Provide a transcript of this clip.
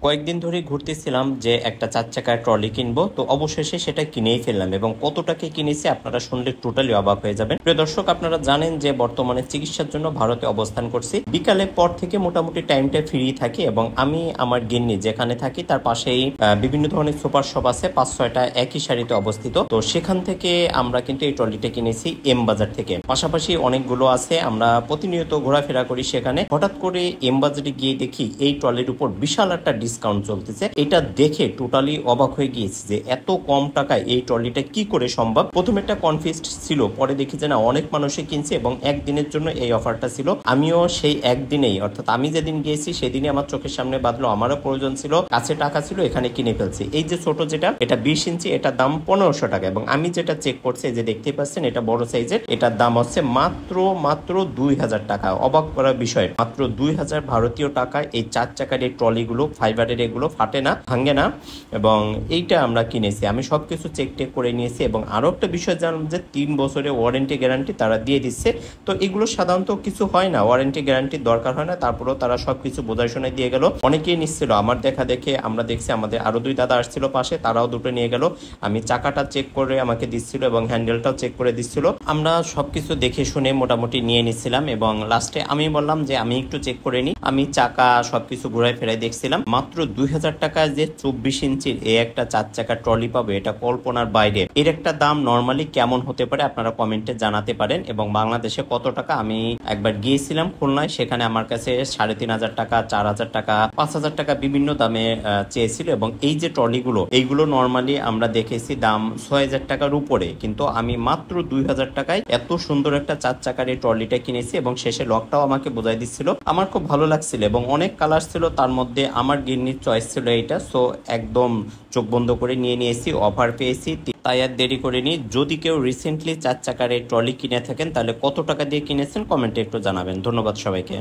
কয়েকদিন ধরে ঘুরতেছিলাম যে একটা 4 চাকার ট্রলি কিনবো, তো অবশেষে সেটা কিনেই ফেললাম এবং কত টাকা কিনেছি আপনারা শুনলে টোটালি অবাক হয়ে যাবেন। প্রিয় দর্শক, আপনারা জানেন যে বর্তমানে চিকিৎসার জন্য ভারতে অবস্থান করছি। বিকালের পর থেকে মোটামুটি টাইমটা ফ্রি থাকি এবং আমি আমার গিন্নি যেখানে থাকি তার পাশেই বিভিন্ন ধরনের সুপার শপ আছে, 5-6টা একই সারিতে অবস্থিত। তো সেখান থেকে আমরা কিন্তু এই ট্রলিটা কিনেছি এম বাজার থেকে। পাশাপাশি অনেকগুলো আছে, আমরা প্রতিনিয়ত ঘোরাফেরা করি সেখানে। হঠাৎ করে এম বাজারে গিয়ে দেখি এই ট্রলির উপর বিশাল একটা ডিসকাউন্ট চলতেছে। এটা দেখে টোটালি অবাক হয়ে গিয়েছি যে এত কম টাকায় এই ট্রলিটা কি করে সম্ভব। প্রথমে একটা কনফিউজড ছিল, পরে দেখি যে না, অনেক মানুষই কিনছে এবং একদিনের জন্য এই অফারটা ছিল। আমিও সেই একদিনেই, অর্থাৎ আমি যেদিন গিয়েছি সেদিনই আমার চোখের সামনে বাঁধলো, আমারও প্রয়োজন ছিল, কাছে টাকা ছিল, এখানে কিনে ফেলছি। এই যে ছোট যেটা, এটা 20 ইঞ্চি, এটার দাম 1500 টাকা এবং আমি যেটা চেক করছি, যে দেখতেই পাচ্ছেন এটা বড় সাইজের, এটার দাম হচ্ছে মাত্র 2000 টাকা। অবাক করার বিষয়, মাত্র 2000 ভারতীয় টাকায় এই 4 চাকার এই ট্রলিগুলো, ফাইবারের, এগুলো ফাটে না, ভাঙে না, এবং এইটা আমরা কিনেছি। আমি সবকিছু চেক টেক করে নিয়েছি এবং আরো একটা বিষয় জানলাম যে 3 বছরের ওয়ারেন্টি গ্যারান্টি তারা দিয়ে দিচ্ছে। তো এগুলো সাধারণত কিছু হয় না, ওয়ারেন্টি গ্যারান্টির দরকার হয় না, তারপরেও তারা সবকিছু বোঝাই শোনায় দিয়ে গেল। অনেকেই নিচ্ছিল, আমার দেখা দেখে আমরা দেখছি, আমাদের আরো 2 দাদা আসছিল পাশে, তারাও দুটো নিয়ে গেল। আমি চাকাটা চেক করে আমাকে দিচ্ছিল এবং হ্যান্ডেলটাও চেক করে দিচ্ছিল। আমরা সবকিছু দেখে শুনে মোটামুটি নিয়ে নিচ্ছিলাম এবং লাস্টে আমি বললাম যে আমি একটু চেক করে নিই। আমি চাকা সবকিছু ঘুরাই ফেরাই দেখছিলাম। মাত্র 2000 টাকায় যে 24 ইঞ্চির এই একটা 4 চাকার ট্রলি পাবে, এটা কল্পনার বাইরে। এর একটা দাম নর্মালি কেমন হতে পারে আপনারা কমেন্টে জানাতে পারেন, এবং বাংলাদেশে কত টাকা। আমি একবার গিয়েছিলাম খুলনায়, সেখানে আমার কাছে 3500 টাকা, 4000 টাকা, 5000 টাকা বিভিন্ন দামে চেয়েছিল। এবং এই যে ট্রলিগুলো, এইগুলো নর্মালি আমরা দেখেছি দাম 6000 টাকার উপরে, কিন্তু আমি মাত্র 2000 টাকায় এত সুন্দর একটা 4 চাকার এই ট্রলিটা কিনেছি এবং শেষে লকটাও আমাকে বোঝাই দিচ্ছিল। আমার খুব ভালো লাগছিল এবং অনেক কালার ছিল, তার মধ্যে আমার গিন্নির চয়েস ছিল এইটা। সো একদম চোখ বন্ধ করে নিয়ে নিয়েছি, অফার পেয়েছি, তাই আর দেরি করিনি। যদি কেউ রিসেন্টলি 4 চাকার এই ট্রলি কিনে থাকেন, তাহলে কত টাকা দিয়ে কিনেছেন কমেন্টে একটু জানাবেন। ধন্যবাদ সবাইকে।